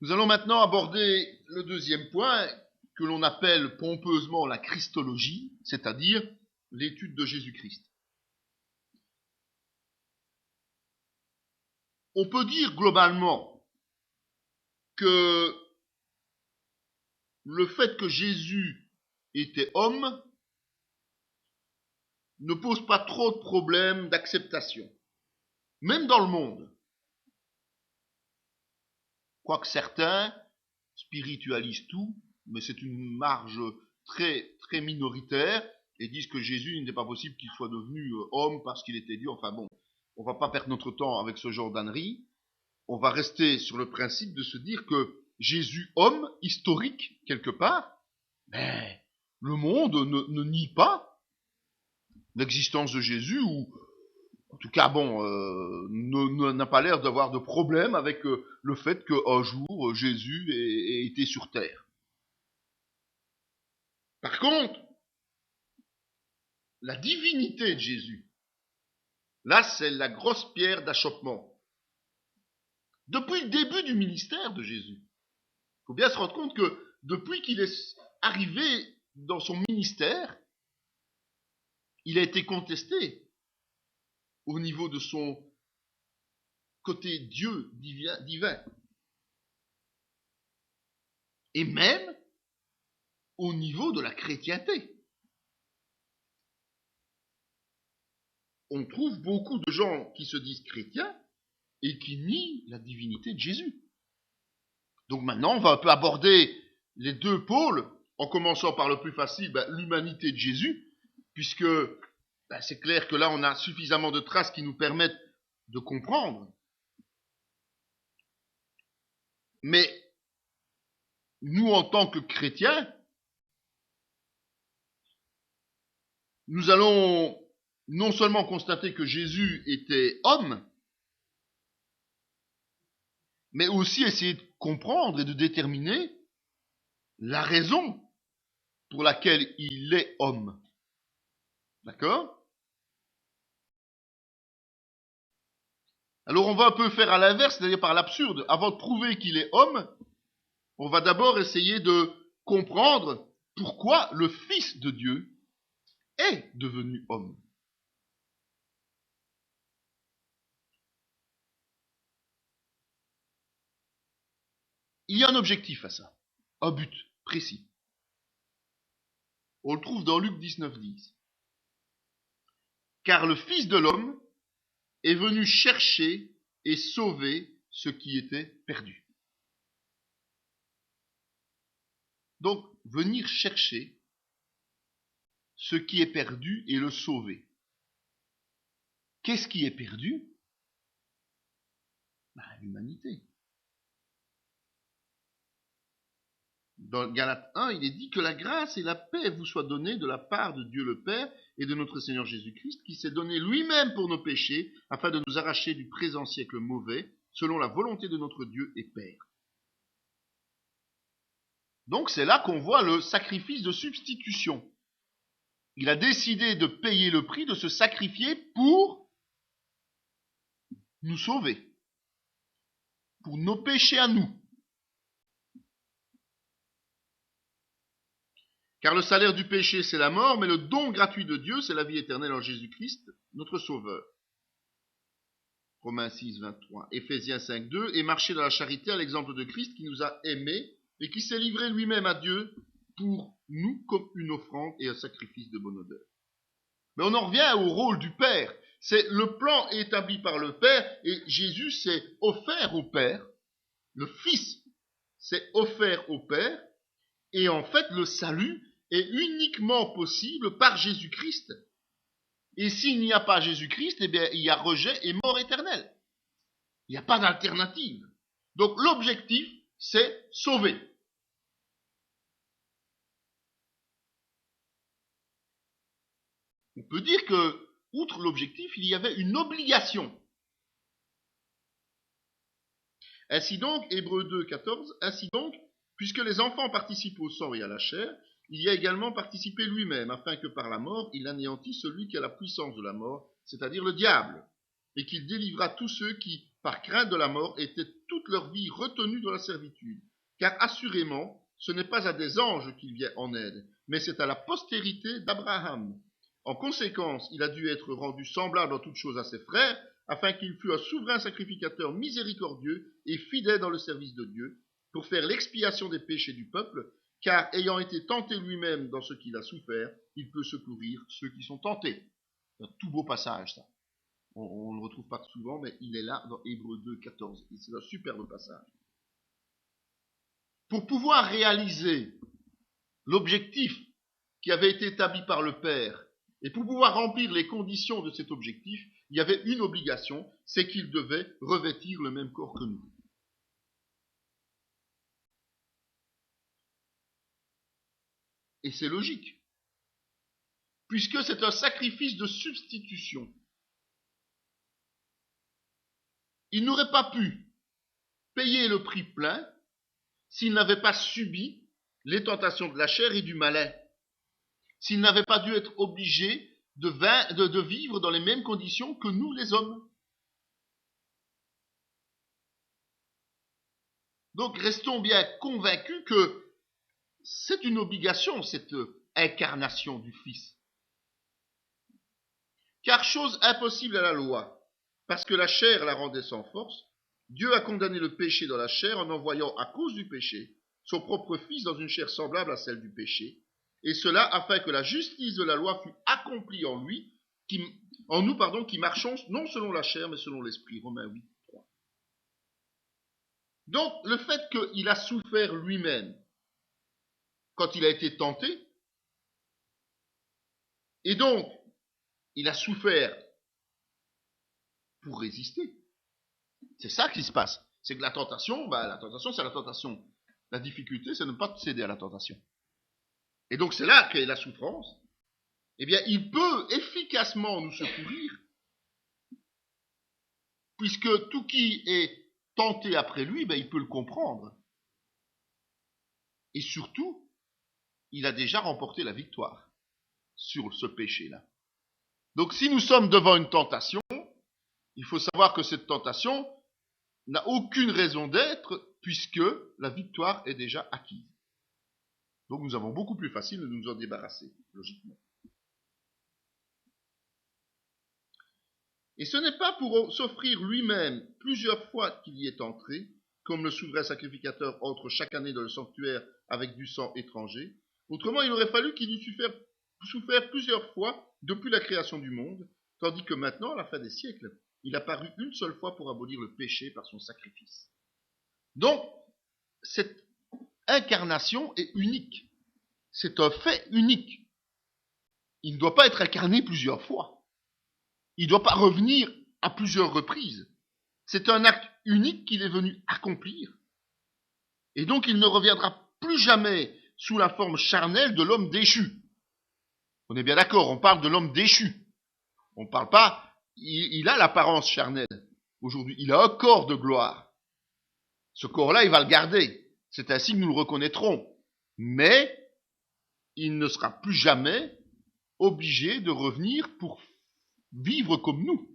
Nous allons maintenant aborder le deuxième point que l'on appelle pompeusement la christologie, c'est-à-dire l'étude de Jésus-Christ. On peut dire globalement que le fait que Jésus était homme ne pose pas trop de problèmes d'acceptation, même dans le monde. Quoique certains spiritualisent tout, mais c'est une marge très, très minoritaire, et disent que Jésus, il n'était pas possible qu'il soit devenu homme parce qu'il était Dieu. Enfin bon, on va pas perdre notre temps avec ce genre d'ânerie. On va rester sur le principe de se dire que Jésus, homme, historique, quelque part, mais le monde ne nie pas l'existence de Jésus, ou en tout cas, bon, n'a pas l'air d'avoir de problème avec le fait qu'un jour, Jésus ait été sur terre. Par contre, la divinité de Jésus, là, c'est la grosse pierre d'achoppement. Depuis le début du ministère de Jésus, il faut bien se rendre compte que depuis qu'il est arrivé dans son ministère, il a été contesté au niveau de son côté Dieu divin. Et même au niveau de la chrétienté. On trouve beaucoup de gens qui se disent chrétiens et qui nient la divinité de Jésus. Donc maintenant, on va un peu aborder les deux pôles, en commençant par le plus facile, l'humanité de Jésus, puisque c'est clair que là, on a suffisamment de traces qui nous permettent de comprendre. Mais nous, en tant que chrétiens, nous allons non seulement constater que Jésus était homme, mais aussi essayer de comprendre et de déterminer la raison pour laquelle il est homme. D'accord ? Alors on va un peu faire à l'inverse, c'est-à-dire par l'absurde. Avant de prouver qu'il est homme, on va d'abord essayer de comprendre pourquoi le Fils de Dieu est devenu homme. Il y a un objectif à ça, un but précis. On le trouve dans Luc 19:10. Car le Fils de l'homme est venu chercher et sauver ce qui était perdu. Donc, venir chercher ce qui est perdu et le sauver. Qu'est-ce qui est perdu ? L'humanité. Dans Galates 1, il est dit que la grâce et la paix vous soient données de la part de Dieu le Père et de notre Seigneur Jésus-Christ, qui s'est donné lui-même pour nos péchés, afin de nous arracher du présent siècle mauvais, selon la volonté de notre Dieu et Père. Donc c'est là qu'on voit le sacrifice de substitution. Il a décidé de payer le prix, de se sacrifier pour nous sauver, pour nos péchés à nous. Car le salaire du péché, c'est la mort, mais le don gratuit de Dieu, c'est la vie éternelle en Jésus-Christ, notre Sauveur. Romains 6, 23. Éphésiens 5, 2. Et marcher dans la charité à l'exemple de Christ qui nous a aimés et qui s'est livré lui-même à Dieu pour nous comme une offrande et un sacrifice de bonne odeur. Mais on en revient au rôle du Père. C'est le plan établi par le Père et Jésus s'est offert au Père. Le Fils s'est offert au Père. Et en fait, le salut est uniquement possible par Jésus-Christ. Et s'il n'y a pas Jésus-Christ, eh bien, il y a rejet et mort éternelle. Il n'y a pas d'alternative. Donc l'objectif, c'est sauver. On peut dire que, outre l'objectif, il y avait une obligation. Ainsi donc, Hébreux 2, 14, ainsi donc, puisque les enfants participent au sang et à la chair, il y a également participé lui-même, afin que par la mort, il anéantisse celui qui a la puissance de la mort, c'est-à-dire le diable, et qu'il délivra tous ceux qui, par crainte de la mort, étaient toute leur vie retenus dans la servitude. Car assurément, ce n'est pas à des anges qu'il vient en aide, mais c'est à la postérité d'Abraham. En conséquence, il a dû être rendu semblable en toutes choses à ses frères, afin qu'il fût un souverain sacrificateur miséricordieux et fidèle dans le service de Dieu, pour faire l'expiation des péchés du peuple, car ayant été tenté lui-même dans ce qu'il a souffert, il peut secourir ceux qui sont tentés. C'est un tout beau passage, ça. On ne le retrouve pas souvent, mais il est là dans Hébreux 2, 14. Et c'est un superbe passage. Pour pouvoir réaliser l'objectif qui avait été établi par le Père, et pour pouvoir remplir les conditions de cet objectif, il y avait une obligation, c'est qu'il devait revêtir le même corps que nous. Et c'est logique, puisque c'est un sacrifice de substitution. Il n'aurait pas pu payer le prix plein s'il n'avait pas subi les tentations de la chair et du malin, s'il n'avait pas dû être obligé de vivre dans les mêmes conditions que nous les hommes. Donc restons bien convaincus que c'est une obligation, cette incarnation du Fils. Car chose impossible à la loi, parce que la chair la rendait sans force, Dieu a condamné le péché dans la chair en envoyant à cause du péché son propre Fils dans une chair semblable à celle du péché, et cela afin que la justice de la loi fût accomplie en nous, qui marchons non selon la chair, mais selon l'esprit. Romains 8, 3. Donc, le fait qu'il a souffert lui-même quand il a été tenté, et donc, il a souffert pour résister. C'est ça qui se passe. C'est que la tentation, c'est la tentation. La difficulté, c'est de ne pas céder à la tentation. Et donc, c'est là qu'est la souffrance. Eh bien, il peut efficacement nous secourir, puisque tout qui est tenté après lui, il peut le comprendre. Et surtout, il a déjà remporté la victoire sur ce péché-là. Donc, si nous sommes devant une tentation, il faut savoir que cette tentation n'a aucune raison d'être, puisque la victoire est déjà acquise. Donc, nous avons beaucoup plus facile de nous en débarrasser, logiquement. Et ce n'est pas pour s'offrir lui-même plusieurs fois qu'il y est entré, comme le souverain sacrificateur entre chaque année dans le sanctuaire avec du sang étranger. Autrement, il aurait fallu qu'il eût souffert plusieurs fois depuis la création du monde, tandis que maintenant, à la fin des siècles, il a paru une seule fois pour abolir le péché par son sacrifice. Donc, cette incarnation est unique. C'est un fait unique. Il ne doit pas être incarné plusieurs fois. Il ne doit pas revenir à plusieurs reprises. C'est un acte unique qu'il est venu accomplir. Et donc il ne reviendra plus jamais sous la forme charnelle de l'homme déchu. On est bien d'accord, on parle de l'homme déchu. On ne parle pas, il a l'apparence charnelle. Aujourd'hui, il a un corps de gloire. Ce corps-là, il va le garder. C'est ainsi que nous le reconnaîtrons. Mais il ne sera plus jamais obligé de revenir pour vivre comme nous.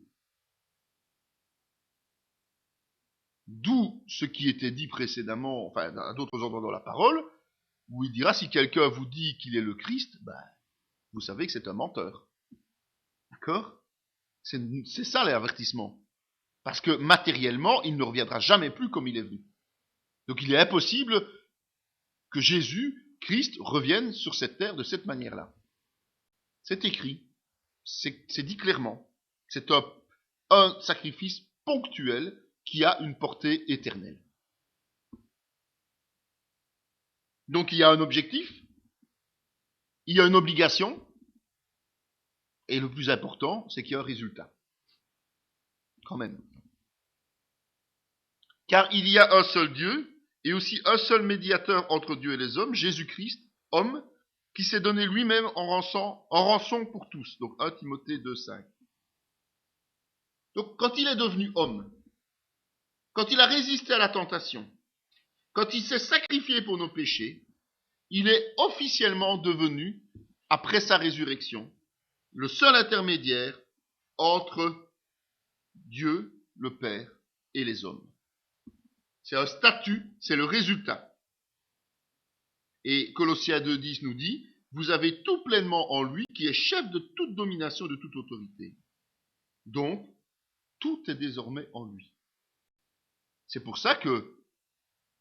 D'où ce qui était dit précédemment, à d'autres endroits dans la parole, où il dira, si quelqu'un vous dit qu'il est le Christ, vous savez que c'est un menteur. D'accord ? C'est ça l'avertissement. Parce que matériellement, il ne reviendra jamais plus comme il est venu. Donc il est impossible que Jésus, Christ, revienne sur cette terre de cette manière-là. C'est écrit. C'est dit clairement. C'est un sacrifice ponctuel qui a une portée éternelle. Donc il y a un objectif, il y a une obligation, et le plus important, c'est qu'il y a un résultat. Quand même. Car il y a un seul Dieu, et aussi un seul médiateur entre Dieu et les hommes, Jésus-Christ, homme, qui s'est donné lui-même en rançon pour tous. Donc 1 Timothée 2,5. Donc quand il est devenu homme, quand il a résisté à la tentation, quand il s'est sacrifié pour nos péchés, il est officiellement devenu, après sa résurrection, le seul intermédiaire entre Dieu, le Père, et les hommes. C'est un statut, c'est le résultat. Et Colossiens 2,10 nous dit, vous avez tout pleinement en lui qui est chef de toute domination, de toute autorité. Donc, tout est désormais en lui. C'est pour ça que,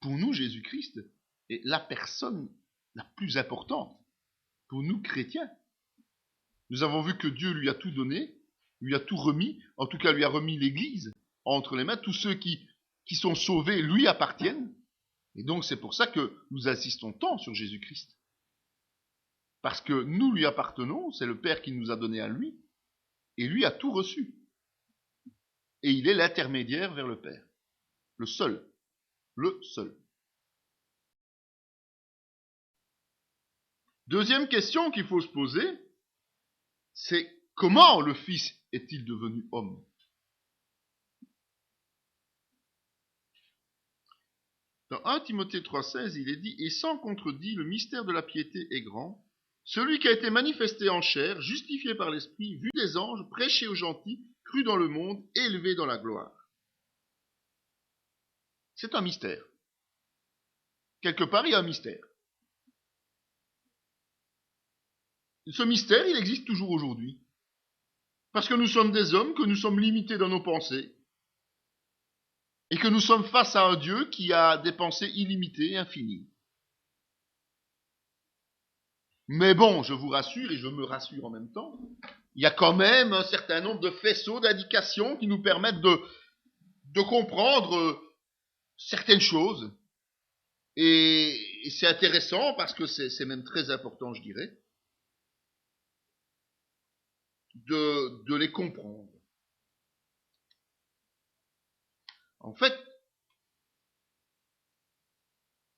pour nous, Jésus-Christ est la personne la plus importante. Pour nous, chrétiens. Nous avons vu que Dieu lui a tout donné, lui a tout remis, en tout cas lui a remis l'Église entre les mains. Tous ceux qui sont sauvés lui appartiennent. Et donc c'est pour ça que nous insistons tant sur Jésus-Christ. Parce que nous lui appartenons, c'est le Père qui nous a donné à lui, et lui a tout reçu. Et il est l'intermédiaire vers le Père. Le seul. Le seul. Deuxième question qu'il faut se poser, c'est comment le Fils est-il devenu homme? Dans 1 Timothée 3,16, il est dit « Et sans contredit, le mystère de la piété est grand. Celui qui a été manifesté en chair, justifié par l'Esprit, vu des anges, prêché aux gentils, cru dans le monde, élevé dans la gloire. » C'est un mystère. Quelque part, il y a un mystère. Ce mystère, il existe toujours aujourd'hui. Parce que nous sommes des hommes, que nous sommes limités dans nos pensées, et que nous sommes face à un Dieu qui a des pensées illimitées et infinies. Mais bon, je vous rassure, et je me rassure en même temps, il y a quand même un certain nombre de faisceaux d'indications qui nous permettent de comprendre certaines choses. Et c'est intéressant parce que c'est même très important, je dirais, de les comprendre. En fait,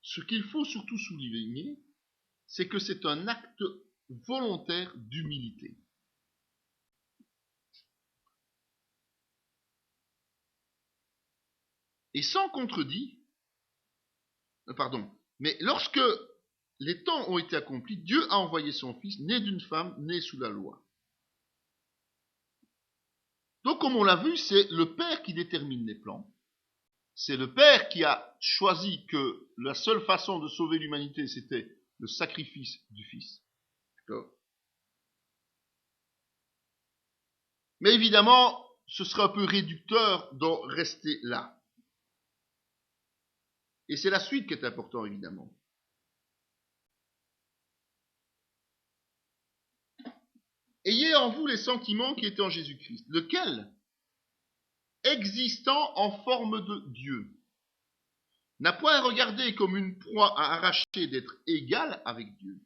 ce qu'il faut surtout souligner, c'est que c'est un acte volontaire d'humilité. Et sans contredit, mais lorsque les temps ont été accomplis, Dieu a envoyé son Fils, né d'une femme, né sous la loi. Donc, comme on l'a vu, c'est le Père qui détermine les plans. C'est le Père qui a choisi que la seule façon de sauver l'humanité, c'était le sacrifice du Fils. D'accord ? Mais évidemment, ce serait un peu réducteur d'en rester là. Et c'est la suite qui est importante, évidemment. Ayez en vous les sentiments qui étaient en Jésus-Christ, lequel, existant en forme de Dieu, n'a point regardé comme une proie à arracher d'être égal avec Dieu,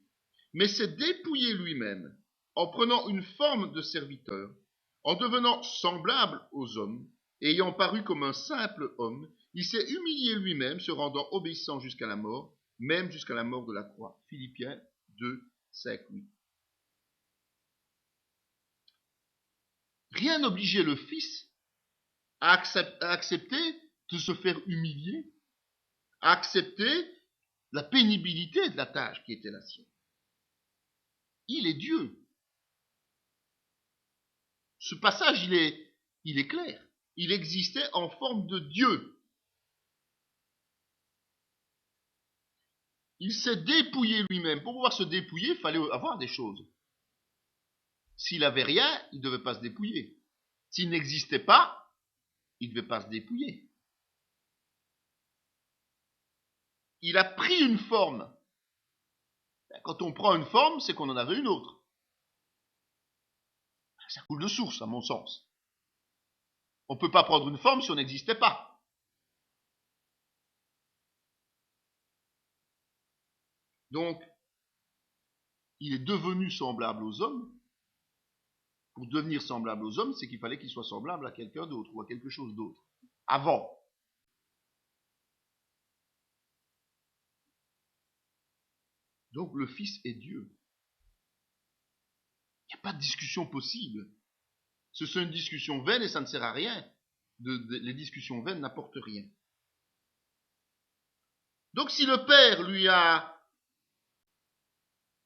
mais s'est dépouillé lui-même, en prenant une forme de serviteur, en devenant semblable aux hommes, et ayant paru comme un simple homme, il s'est humilié lui-même, se rendant obéissant jusqu'à la mort, même jusqu'à la mort de la croix. Philippiens 2, 5, 8. Rien n'obligeait le Fils à accepter de se faire humilier, à accepter la pénibilité de la tâche qui était la sienne. Il est Dieu. Ce passage, il est clair. Il existait en forme de Dieu. Il s'est dépouillé lui-même. Pour pouvoir se dépouiller, il fallait avoir des choses. S'il n'avait rien, il ne devait pas se dépouiller. S'il n'existait pas, il ne devait pas se dépouiller. Il a pris une forme. Quand on prend une forme, c'est qu'on en avait une autre. Ça coule de source, à mon sens. On ne peut pas prendre une forme si on n'existait pas. Donc, il est devenu semblable aux hommes. Pour devenir semblable aux hommes, c'est qu'il fallait qu'il soit semblable à quelqu'un d'autre ou à quelque chose d'autre. Avant. Donc, le Fils est Dieu. Il n'y a pas de discussion possible. Ce sont une discussion vaine et ça ne sert à rien. Les discussions vaines n'apportent rien. Donc si le Père lui a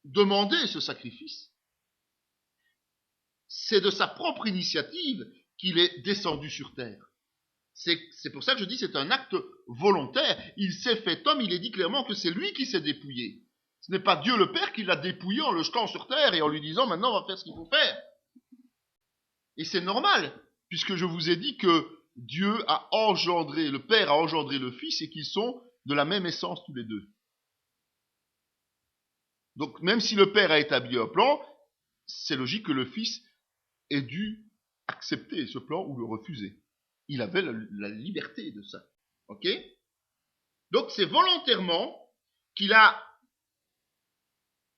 demandé ce sacrifice, c'est de sa propre initiative qu'il est descendu sur terre. C'est pour ça que je dis c'est un acte volontaire. Il s'est fait homme, il est dit clairement que c'est lui qui s'est dépouillé. Ce n'est pas Dieu le Père qui l'a dépouillé en le jetant sur terre et en lui disant maintenant on va faire ce qu'il faut faire. Et c'est normal, puisque je vous ai dit que Dieu a engendré, le Père a engendré le Fils et qu'ils sont de la même essence tous les deux. Donc même si le Père a établi un plan, c'est logique que le Fils ait dû accepter ce plan ou le refuser. Il avait la liberté de ça. Ok ? Donc c'est volontairement qu'il a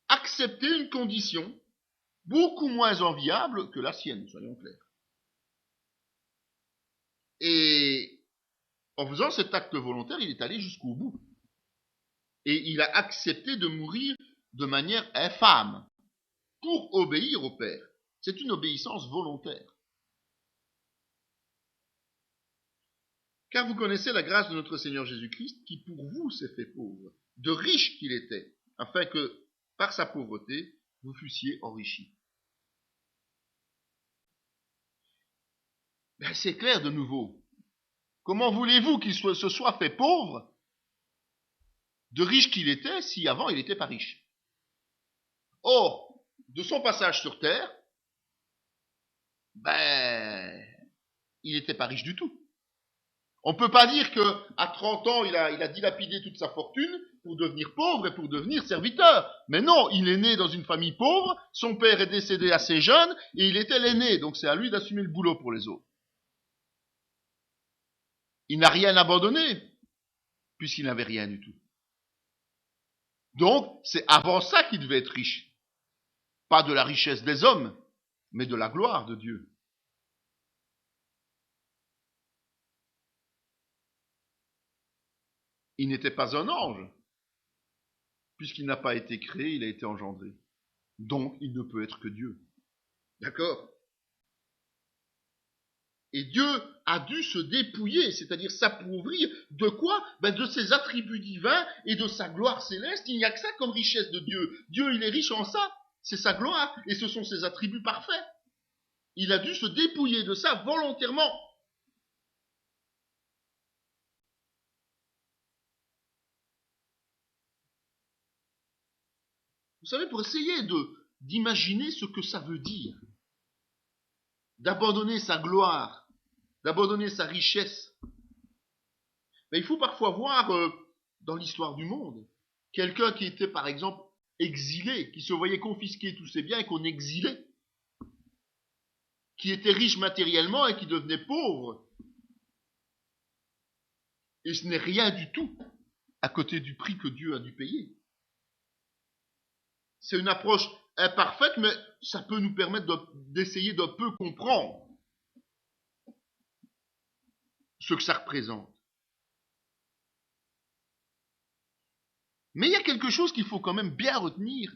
accepté une condition beaucoup moins enviable que la sienne, soyons clairs. Et en faisant cet acte volontaire, il est allé jusqu'au bout. Et il a accepté de mourir de manière infâme pour obéir au Père. C'est une obéissance volontaire. Car vous connaissez la grâce de notre Seigneur Jésus-Christ qui pour vous s'est fait pauvre, de riche qu'il était, afin que par sa pauvreté vous fussiez enrichis. Ben, c'est clair de nouveau. Comment voulez-vous qu'il se soit fait pauvre, de riche qu'il était, si avant il n'était pas riche? Or, de son passage sur terre, ben, il n'était pas riche du tout. On ne peut pas dire qu'à 30 ans, il a dilapidé toute sa fortune pour devenir pauvre et pour devenir serviteur. Mais non, il est né dans une famille pauvre, son père est décédé assez jeune et il était l'aîné, donc c'est à lui d'assumer le boulot pour les autres. Il n'a rien abandonné, puisqu'il n'avait rien du tout. Donc, c'est avant ça qu'il devait être riche. Pas de la richesse des hommes, mais de la gloire de Dieu. Il n'était pas un ange, puisqu'il n'a pas été créé, il a été engendré. Donc, il ne peut être que Dieu. D'accord ? Et Dieu a dû se dépouiller, c'est-à-dire s'appauvrir de quoi ? Ben de ses attributs divins et de sa gloire céleste. Il n'y a que ça comme richesse de Dieu. Dieu, il est riche en ça. C'est sa gloire et ce sont ses attributs parfaits. Il a dû se dépouiller de ça volontairement. Vous savez, pour essayer d'imaginer ce que ça veut dire, d'abandonner sa gloire, d'abandonner sa richesse, mais il faut parfois voir dans l'histoire du monde, quelqu'un qui était par exemple exilé, qui se voyait confisquer tous ses biens et qu'on exilait, qui était riche matériellement et qui devenait pauvre. Et ce n'est rien du tout à côté du prix que Dieu a dû payer. C'est une approche imparfaite, mais ça peut nous permettre d'essayer d'un peu comprendre ce que ça représente. Mais il y a quelque chose qu'il faut quand même bien retenir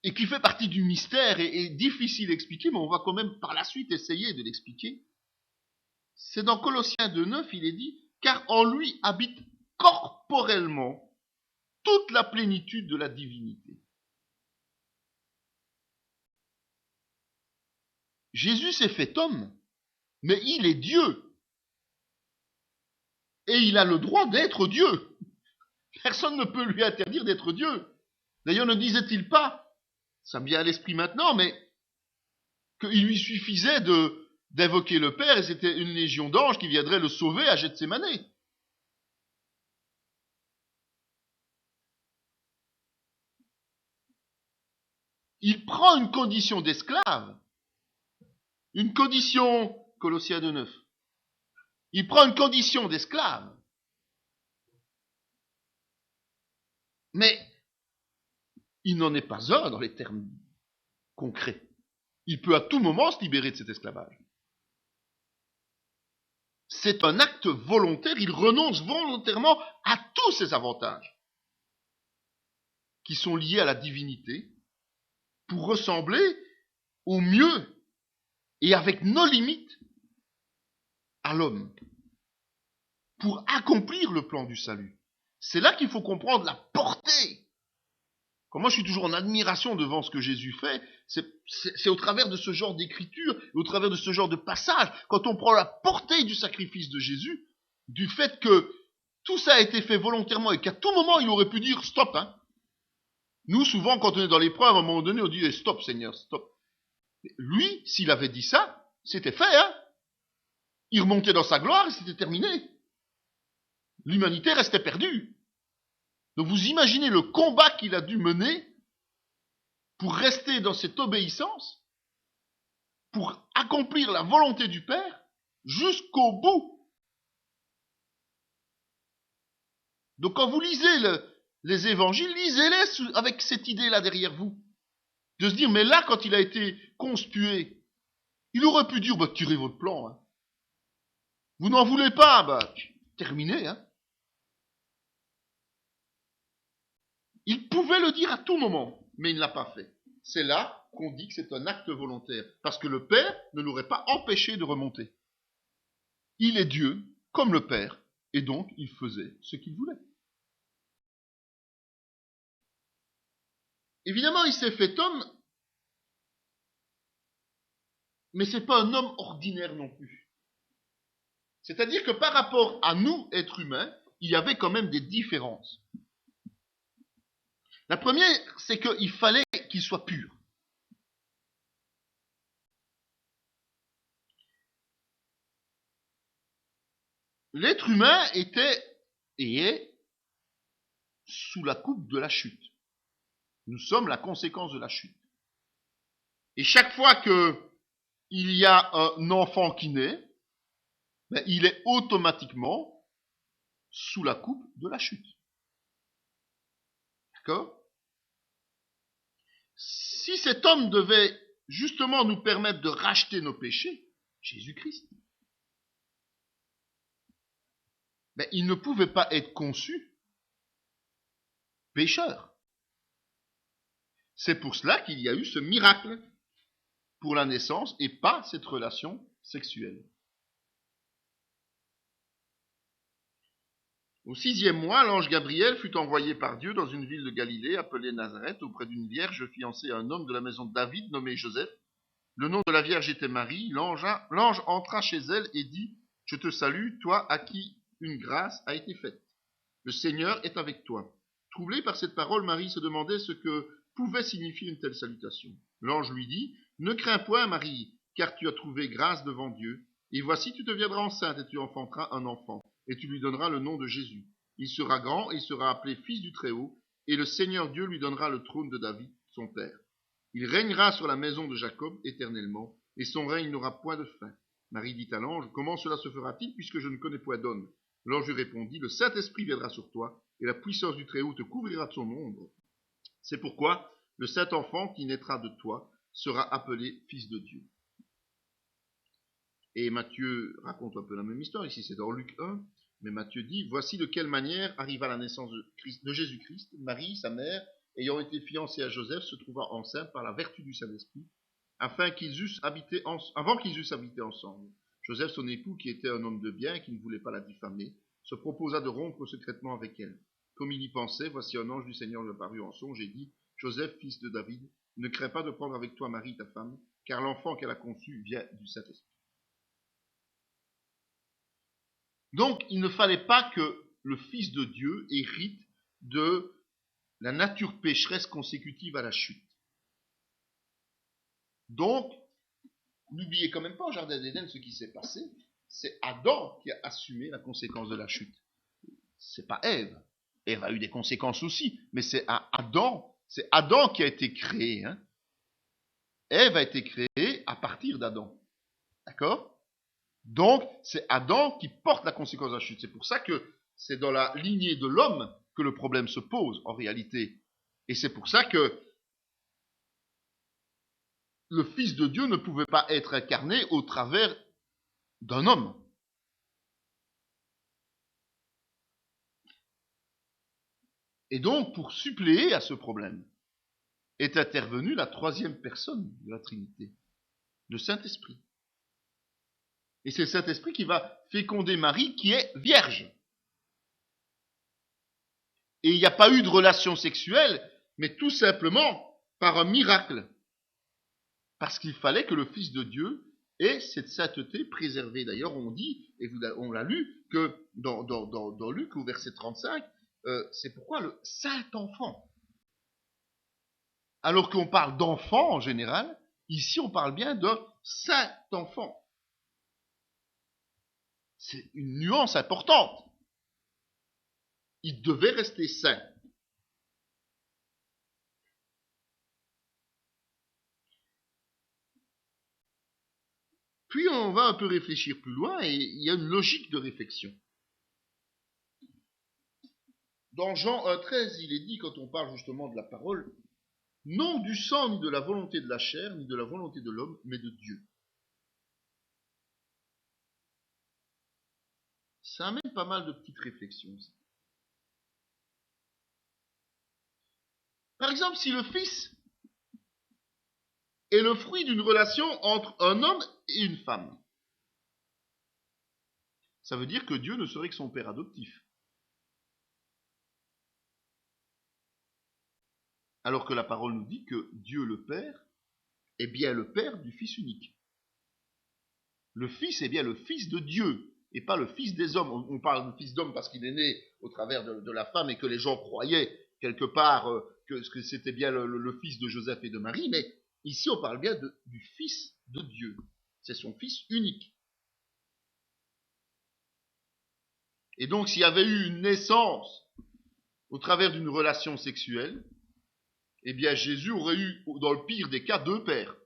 et qui fait partie du mystère et difficile à expliquer, mais on va quand même par la suite essayer de l'expliquer. C'est dans Colossiens 2,9, il est dit « Car en lui habite corporellement toute la plénitude de la divinité. » Jésus s'est fait homme, mais il est Dieu. Et il a le droit d'être Dieu. Personne ne peut lui interdire d'être Dieu. D'ailleurs, ne disait-il pas, ça me vient à l'esprit maintenant, mais qu'il lui suffisait d'invoquer le Père et c'était une légion d'anges qui viendrait le sauver à Gethsémane. Il prend une condition d'esclave, une condition, Colossiens 2,9, il prend une condition d'esclave, mais il n'en est pas un dans les termes concrets. Il peut à tout moment se libérer de cet esclavage. C'est un acte volontaire, il renonce volontairement à tous ses avantages qui sont liés à la divinité pour ressembler au mieux et avec nos limites à l'homme, pour accomplir le plan du salut. C'est là qu'il faut comprendre la portée Moi, je suis toujours en admiration devant ce que Jésus fait. C'est au travers de ce genre d'écriture, et au travers de ce genre de passage, quand on prend la portée du sacrifice de Jésus, du fait que tout ça a été fait volontairement et qu'à tout moment, il aurait pu dire stop. Hein. Nous, souvent, quand on est dans l'épreuve, à un moment donné, on dit stop, Seigneur, stop. Lui, s'il avait dit ça, c'était fait. Hein. Il remontait dans sa gloire et c'était terminé. L'humanité restait perdue. Donc vous imaginez le combat qu'il a dû mener pour rester dans cette obéissance, pour accomplir la volonté du Père jusqu'au bout. Donc quand vous lisez les évangiles, lisez-les avec cette idée-là derrière vous. De se dire, mais là, quand il a été conspué, il aurait pu dire, tirez votre plan. Hein. Vous n'en voulez pas, terminez. Hein. Il pouvait le dire à tout moment, mais il ne l'a pas fait. C'est là qu'on dit que c'est un acte volontaire, parce que le Père ne l'aurait pas empêché de remonter. Il est Dieu, comme le Père, et donc il faisait ce qu'il voulait. Évidemment, il s'est fait homme, mais ce n'est pas un homme ordinaire non plus. C'est-à-dire que par rapport à nous, êtres humains, il y avait quand même des différences. La première, c'est qu'il fallait qu'il soit pur. L'être humain était et est sous la coupe de la chute. Nous sommes la conséquence de la chute. Et chaque fois qu'il y a un enfant qui naît, il est automatiquement sous la coupe de la chute. D'accord ? Si cet homme devait justement nous permettre de racheter nos péchés, Jésus-Christ, il ne pouvait pas être conçu pécheur. C'est pour cela qu'il y a eu ce miracle pour la naissance et pas cette relation sexuelle. Au 6e mois, l'ange Gabriel fut envoyé par Dieu dans une ville de Galilée appelée Nazareth auprès d'une vierge fiancée à un homme de la maison de David nommé Joseph. Le nom de la vierge était Marie. L'ange entra chez elle et dit « Je te salue, toi à qui une grâce a été faite. Le Seigneur est avec toi. » Troublée par cette parole, Marie se demandait ce que pouvait signifier une telle salutation. L'ange lui dit « Ne crains point, Marie, car tu as trouvé grâce devant Dieu. Et voici, tu deviendras enceinte et tu enfanteras un enfant. Et tu lui donneras le nom de Jésus. Il sera grand et il sera appelé fils du Très-Haut, et le Seigneur Dieu lui donnera le trône de David, son père. Il régnera sur la maison de Jacob éternellement, et son règne n'aura point de fin. Marie dit à l'ange, comment cela se fera-t-il puisque je ne connais point d'homme? L'ange lui répondit, le Saint-Esprit viendra sur toi, et la puissance du Très-Haut te couvrira de son ombre. C'est pourquoi le Saint-Enfant qui naîtra de toi sera appelé fils de Dieu. Et Matthieu raconte un peu la même histoire, ici c'est dans Luc 1, mais Matthieu dit, voici de quelle manière arriva la naissance de Jésus-Christ. Marie, sa mère, ayant été fiancée à Joseph, se trouva enceinte par la vertu du Saint-Esprit, avant qu'ils eussent habité ensemble. Joseph, son époux, qui était un homme de bien et qui ne voulait pas la diffamer, se proposa de rompre secrètement avec elle. Comme il y pensait, voici un ange du Seigneur lui apparut en songe et dit, Joseph, fils de David, ne crains pas de prendre avec toi Marie, ta femme, car l'enfant qu'elle a conçu vient du Saint-Esprit. Donc, il ne fallait pas que le Fils de Dieu hérite de la nature pécheresse consécutive à la chute. Donc, n'oubliez quand même pas au Jardin d'Éden ce qui s'est passé. C'est Adam qui a assumé la conséquence de la chute. C'est pas Ève. Ève a eu des conséquences aussi, mais c'est Adam qui a été créé. Hein. Ève a été créée à partir d'Adam. D'accord ? Donc, c'est Adam qui porte la conséquence de la chute. C'est pour ça que c'est dans la lignée de l'homme que le problème se pose, en réalité. Et c'est pour ça que le Fils de Dieu ne pouvait pas être incarné au travers d'un homme. Et donc, pour suppléer à ce problème, est intervenue la troisième personne de la Trinité, le Saint-Esprit. Et c'est le Saint-Esprit qui va féconder Marie, qui est vierge. Et il n'y a pas eu de relation sexuelle mais tout simplement par un miracle. Parce qu'il fallait que le Fils de Dieu ait cette sainteté préservée. D'ailleurs, on dit, et on l'a lu, que dans Luc, au verset 35, c'est pourquoi le saint enfant. Alors qu'on parle d'enfant en général, ici on parle bien de saint enfant. C'est une nuance importante. Il devait rester saint. Puis on va un peu réfléchir plus loin et il y a une logique de réflexion. Dans Jean 1,13, il est dit, quand on parle justement de la parole, non du sang, ni de la volonté de la chair, ni de la volonté de l'homme, mais de Dieu. Ça amène pas mal de petites réflexions. Ça. Par exemple, si le Fils est le fruit d'une relation entre un homme et une femme, ça veut dire que Dieu ne serait que son père adoptif. Alors que la parole nous dit que Dieu le Père est bien le Père du Fils unique. Le Fils est bien le Fils de Dieu et pas le Fils des hommes. On parle de Fils d'homme parce qu'il est né au travers de la femme et que les gens croyaient quelque part que c'était bien le Fils de Joseph et de Marie, mais ici on parle bien du Fils de Dieu. C'est son Fils unique. Et donc s'il y avait eu une naissance au travers d'une relation sexuelle, eh bien Jésus aurait eu, dans le pire des cas, deux pères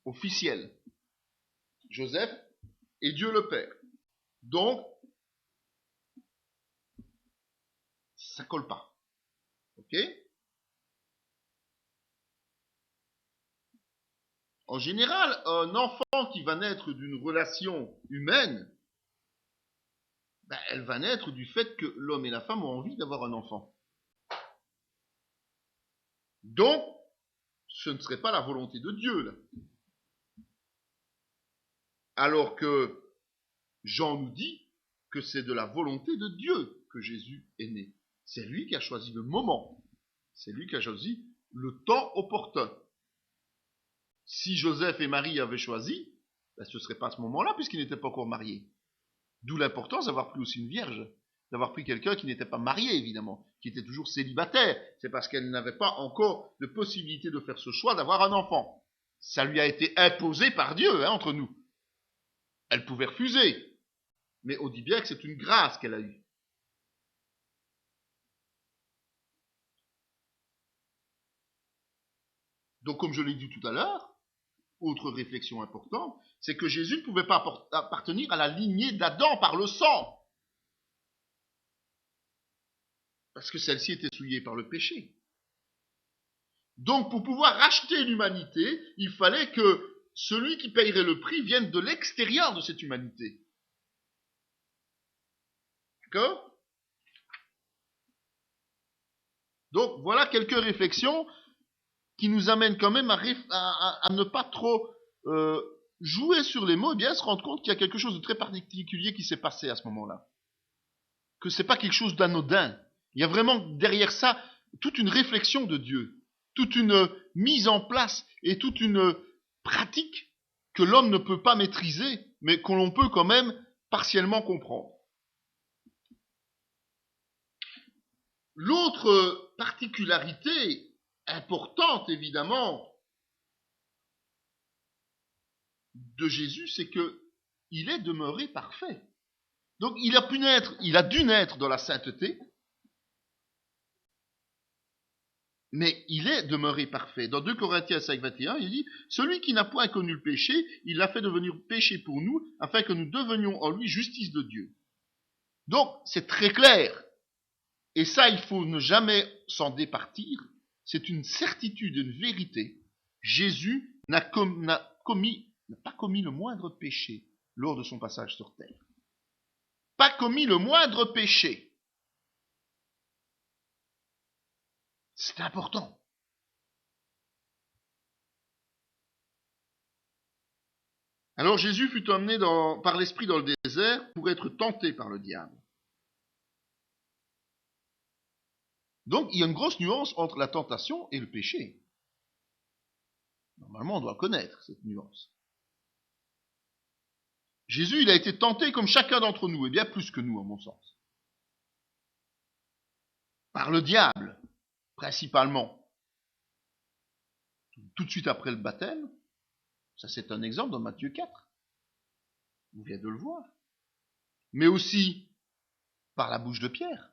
officiels. Joseph et Dieu le Père. Donc, ça colle pas. Ok ? En général, un enfant qui va naître d'une relation humaine, elle va naître du fait que l'homme et la femme ont envie d'avoir un enfant. Donc, ce ne serait pas la volonté de Dieu, là. Alors que Jean nous dit que c'est de la volonté de Dieu que Jésus est né. C'est lui qui a choisi le moment. C'est lui qui a choisi le temps opportun. Si Joseph et Marie avaient choisi, ce ne serait pas à ce moment-là puisqu'ils n'étaient pas encore mariés. D'où l'importance d'avoir pris aussi une vierge, d'avoir pris quelqu'un qui n'était pas marié évidemment, qui était toujours célibataire. C'est parce qu'elle n'avait pas encore de possibilité de faire ce choix d'avoir un enfant. Ça lui a été imposé par Dieu, entre nous. Elle pouvait refuser, mais on dit bien que c'est une grâce qu'elle a eue. Donc comme je l'ai dit tout à l'heure, autre réflexion importante, c'est que Jésus ne pouvait pas appartenir à la lignée d'Adam par le sang. Parce que celle-ci était souillée par le péché. Donc pour pouvoir racheter l'humanité, il fallait que celui qui payerait le prix vienne de l'extérieur de cette humanité. D'accord ? Donc voilà quelques réflexions qui nous amènent quand même à ne pas trop jouer sur les mots et bien se rendre compte qu'il y a quelque chose de très particulier qui s'est passé à ce moment-là. Que c'est pas quelque chose d'anodin. Il y a vraiment derrière ça toute une réflexion de Dieu, toute une mise en place et toute une pratique que l'homme ne peut pas maîtriser, mais que l'on peut quand même partiellement comprendre. L'autre particularité importante, évidemment, de Jésus, c'est que il est demeuré parfait. Donc il a dû naître dans la sainteté, mais il est demeuré parfait. Dans 2 Corinthiens 5, 21, il dit « Celui qui n'a point connu le péché, il l'a fait devenir péché pour nous, afin que nous devenions en lui justice de Dieu. » Donc c'est très clair. Et ça, il faut ne jamais s'en départir. C'est une certitude, une vérité. Jésus n'a pas commis le moindre péché lors de son passage sur terre. Pas commis le moindre péché. C'est important. Alors Jésus fut emmené par l'Esprit dans le désert pour être tenté par le diable. Donc, il y a une grosse nuance entre la tentation et le péché. Normalement, on doit connaître cette nuance. Jésus, il a été tenté comme chacun d'entre nous, et bien plus que nous, à mon sens. Par le diable, principalement. Tout de suite après le baptême, ça c'est un exemple dans Matthieu 4. Vous venez de le voir. Mais aussi par la bouche de Pierre.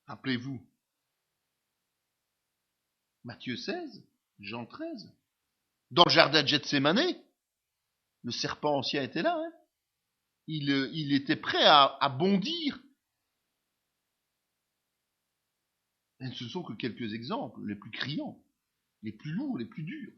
Rappelez-vous. Matthieu 16, Jean 13. Dans le jardin de Gethsémané, le serpent ancien était là. Hein. Il était prêt à bondir. Et ce ne sont que quelques exemples, les plus criants, les plus lourds, les plus durs.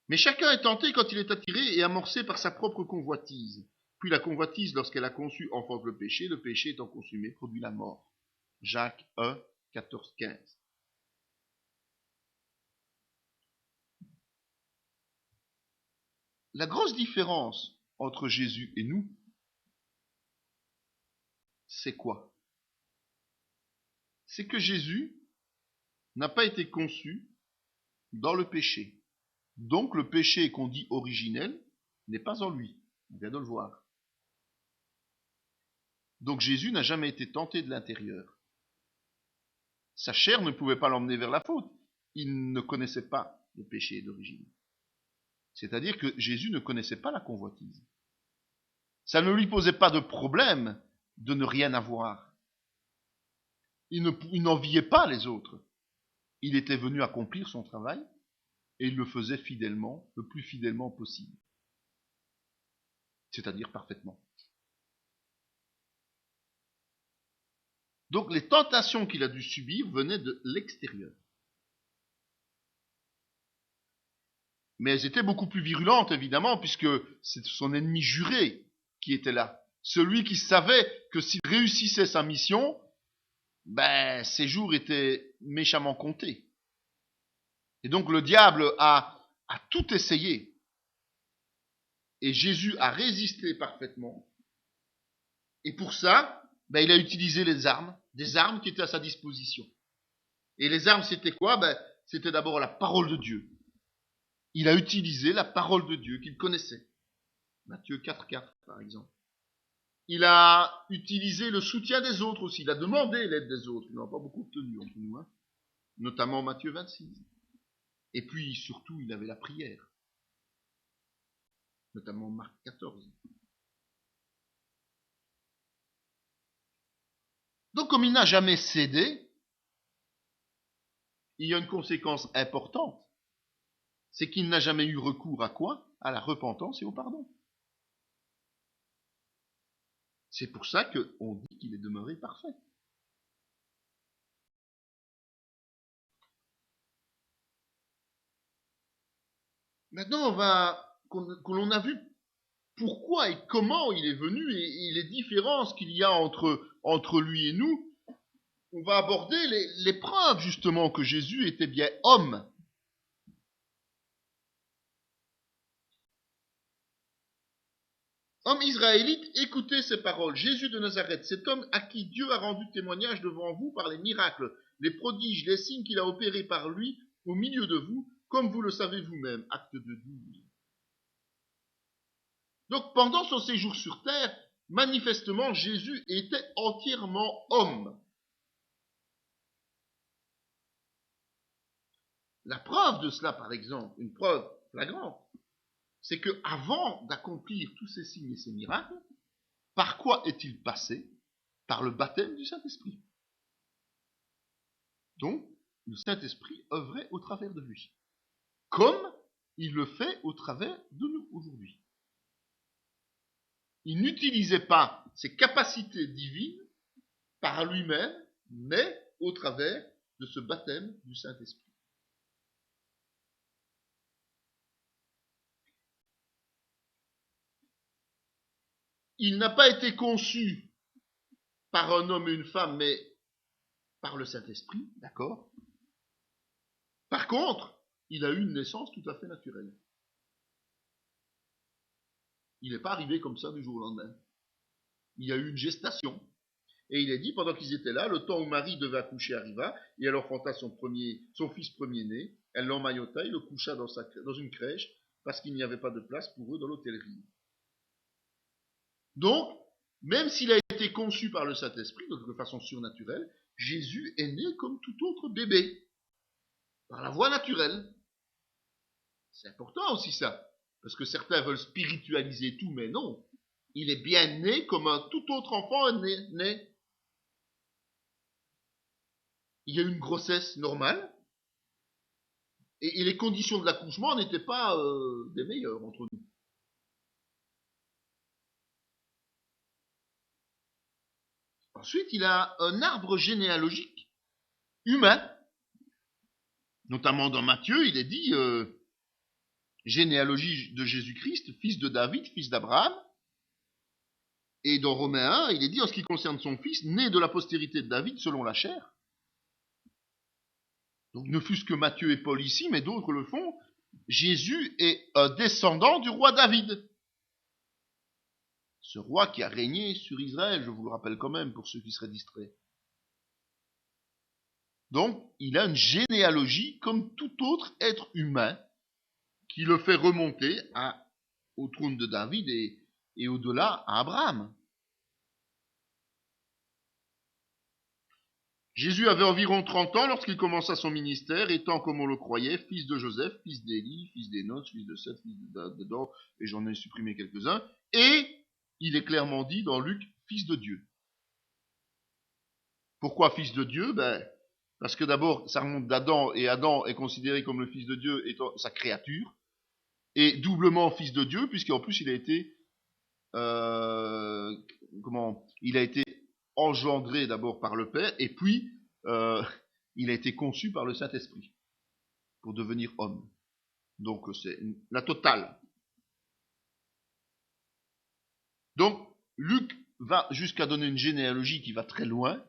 Mais chacun est tenté quand il est attiré et amorcé par sa propre convoitise. Puis la convoitise, lorsqu'elle a conçu, enfante le péché étant consumé, produit la mort. Jacques 1, 14, 15. La grosse différence entre Jésus et nous, c'est quoi? C'est que Jésus n'a pas été conçu dans le péché. Donc le péché qu'on dit originel n'est pas en lui. On vient de le voir. Donc Jésus n'a jamais été tenté de l'intérieur. Sa chair ne pouvait pas l'emmener vers la faute. Il ne connaissait pas le péché d'origine. C'est-à-dire que Jésus ne connaissait pas la convoitise. Ça ne lui posait pas de problème de ne rien avoir. Il n'enviait pas les autres. Il était venu accomplir son travail et il le faisait fidèlement, le plus fidèlement possible. C'est-à-dire parfaitement. Donc les tentations qu'il a dû subir venaient de l'extérieur. Mais elles étaient beaucoup plus virulentes, évidemment, puisque c'est son ennemi juré qui était là. Celui qui savait que s'il réussissait sa mission, ses jours étaient méchamment comptés. Et donc le diable a tout essayé. Et Jésus a résisté parfaitement. Et pour ça, il a utilisé les armes, des armes qui étaient à sa disposition. Et les armes, c'était quoi? C'était d'abord la parole de Dieu. Il a utilisé la parole de Dieu qu'il connaissait. Matthieu 4,4 par exemple. Il a utilisé le soutien des autres aussi. Il a demandé l'aide des autres. Il n'en a pas beaucoup obtenu entre nous. Hein. Notamment Matthieu 26. Et puis surtout, il avait la prière. Notamment Marc 14. Donc comme il n'a jamais cédé, il y a une conséquence importante. C'est qu'il n'a jamais eu recours à quoi? À la repentance et au pardon. C'est pour ça qu'on dit qu'il est demeuré parfait. Maintenant, que l'on a vu pourquoi et comment il est venu et les différences qu'il y a entre lui et nous, on va aborder les preuves justement que Jésus était bien homme. Homme israélite, écoutez ces paroles. Jésus de Nazareth, cet homme à qui Dieu a rendu témoignage devant vous par les miracles, les prodiges, les signes qu'il a opérés par lui au milieu de vous, comme vous le savez vous-même. Acte de 12. Donc pendant son séjour sur terre, manifestement, Jésus était entièrement homme. La preuve de cela, par exemple, une preuve flagrante, c'est que avant d'accomplir tous ces signes et ces miracles, par quoi est-il passé? Par le baptême du Saint-Esprit. Donc, le Saint-Esprit œuvrait au travers de lui, comme il le fait au travers de nous aujourd'hui. Il n'utilisait pas ses capacités divines par lui-même, mais au travers de ce baptême du Saint-Esprit. Il n'a pas été conçu par un homme et une femme, mais par le Saint-Esprit, d'accord? Par contre, il a eu une naissance tout à fait naturelle. Il n'est pas arrivé comme ça du jour au lendemain. Il y a eu une gestation, Et il est dit, pendant qu'ils étaient là, le temps où Marie devait accoucher arriva, et elle enfanta son fils premier-né. Elle l'emmaillota et le coucha dans une crèche, parce qu'il n'y avait pas de place pour eux dans l'hôtellerie. Donc, même s'il a été conçu par le Saint-Esprit, donc de façon surnaturelle, Jésus est né comme tout autre bébé, par la voie naturelle. C'est important aussi ça, parce que certains veulent spiritualiser tout, mais non. Il est bien né comme un tout autre enfant né. Il y a eu une grossesse normale, et les conditions de l'accouchement n'étaient pas des meilleures entre nous. Ensuite, il a un arbre généalogique humain, notamment dans Matthieu, il est dit généalogie de Jésus-Christ, fils de David, fils d'Abraham. Et dans Romains 1, il est dit en ce qui concerne son fils, né de la postérité de David selon la chair. Donc ne fût-ce que Matthieu et Paul ici, mais d'autres le font, Jésus est un descendant du roi David. Ce roi qui a régné sur Israël, je vous le rappelle quand même pour ceux qui seraient distraits. Donc, il a une généalogie comme tout autre être humain qui le fait remonter au trône de David et au-delà à Abraham. Jésus avait environ 30 ans lorsqu'il commença son ministère, étant, comme on le croyait, fils de Joseph, fils d'Élie, fils d'Énos, fils de Seth, fils d'Adam, et j'en ai supprimé quelques-uns, et il est clairement dit dans Luc, fils de Dieu. Pourquoi fils de Dieu? Parce que d'abord, ça remonte d'Adam, et Adam est considéré comme le fils de Dieu étant sa créature, et doublement fils de Dieu, puisqu'en plus il a été engendré d'abord par le Père, et puis il a été conçu par le Saint-Esprit pour devenir homme. Donc c'est la totale. Donc Luc va jusqu'à donner une généalogie qui va très loin,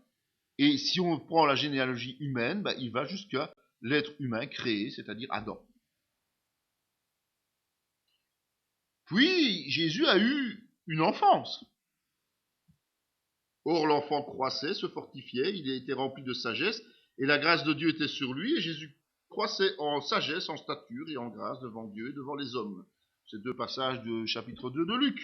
et si on prend la généalogie humaine, il va jusqu'à l'être humain créé, c'est-à-dire Adam. Puis Jésus a eu une enfance. Or l'enfant croissait, se fortifiait, il a été rempli de sagesse, et la grâce de Dieu était sur lui, et Jésus croissait en sagesse, en stature et en grâce devant Dieu et devant les hommes. C'est 2 passages du chapitre 2 de Luc.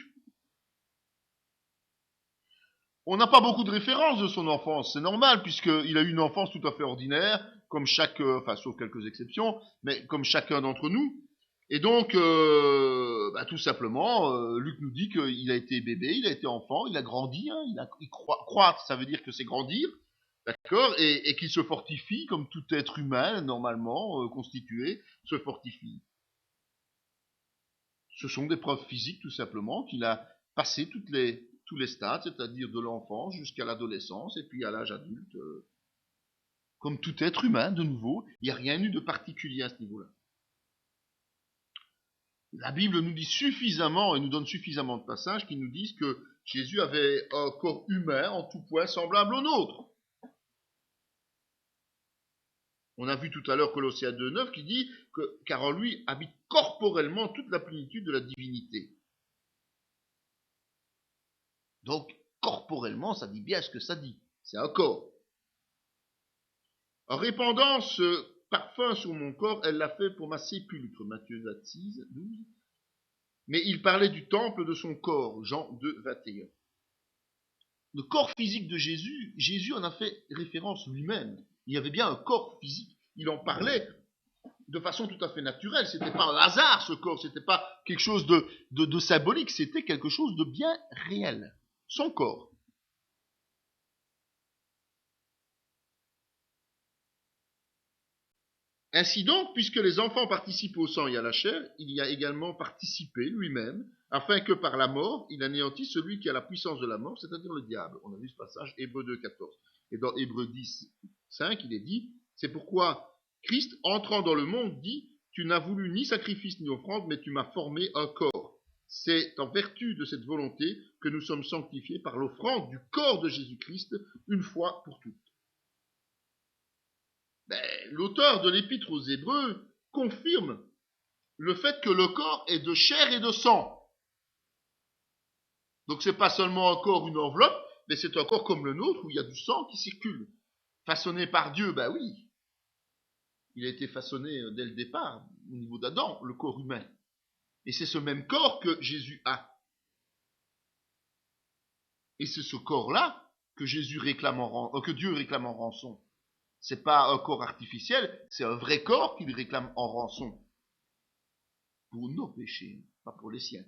On n'a pas beaucoup de références de son enfance, c'est normal, puisqu'il a eu une enfance tout à fait ordinaire, comme sauf quelques exceptions, mais comme chacun d'entre nous. Et donc, tout simplement, Luc nous dit qu'il a été bébé, il a été enfant, il a grandi, croître, ça veut dire que c'est grandir, d'accord, et qu'il se fortifie, comme tout être humain, normalement, constitué, se fortifie. Ce sont des preuves physiques, tout simplement, qu'il a passé tous les stades, c'est-à-dire de l'enfance jusqu'à l'adolescence, et puis à l'âge adulte, comme tout être humain, de nouveau, il n'y a rien eu de particulier à ce niveau-là. La Bible nous dit suffisamment et nous donne suffisamment de passages qui nous disent que Jésus avait un corps humain en tout point semblable au nôtre. On a vu tout à l'heure Colossiens 2,9 qui dit que car en lui habite corporellement toute la plénitude de la divinité. Donc corporellement, ça dit bien ce que ça dit. C'est un corps. En répandant ce parfum sur mon corps, elle l'a fait pour ma sépulcre. Matthieu 26, 12. Mais il parlait du temple de son corps, Jean 2, 21. Le corps physique de Jésus, Jésus en a fait référence lui-même. Il y avait bien un corps physique. Il en parlait de façon tout à fait naturelle. C'était pas un hasard, ce corps. C'était pas quelque chose de symbolique. C'était quelque chose de bien réel. Son corps. Ainsi donc, puisque les enfants participent au sang et à la chair, il y a également participé lui-même, afin que par la mort, il anéantisse celui qui a la puissance de la mort, c'est-à-dire le diable. On a vu ce passage, Hébreux 2, 14. Et dans Hébreux 10, 5, il est dit, c'est pourquoi Christ, entrant dans le monde, dit, tu n'as voulu ni sacrifice ni offrande, mais tu m'as formé un corps. C'est en vertu de cette volonté que nous sommes sanctifiés par l'offrande du corps de Jésus-Christ, une fois pour toutes. L'auteur de l'épître aux Hébreux confirme le fait que le corps est de chair et de sang. Donc c'est pas seulement un corps, une enveloppe, mais c'est un corps comme le nôtre où il y a du sang qui circule. Façonné par Dieu, ben oui. Il a été façonné dès le départ, au niveau d'Adam, le corps humain. Et c'est ce même corps que Jésus a. Et c'est ce corps-là que Dieu réclame en rançon. C'est pas un corps artificiel, c'est un vrai corps qu'il réclame en rançon. Pour nos péchés, pas pour les siens.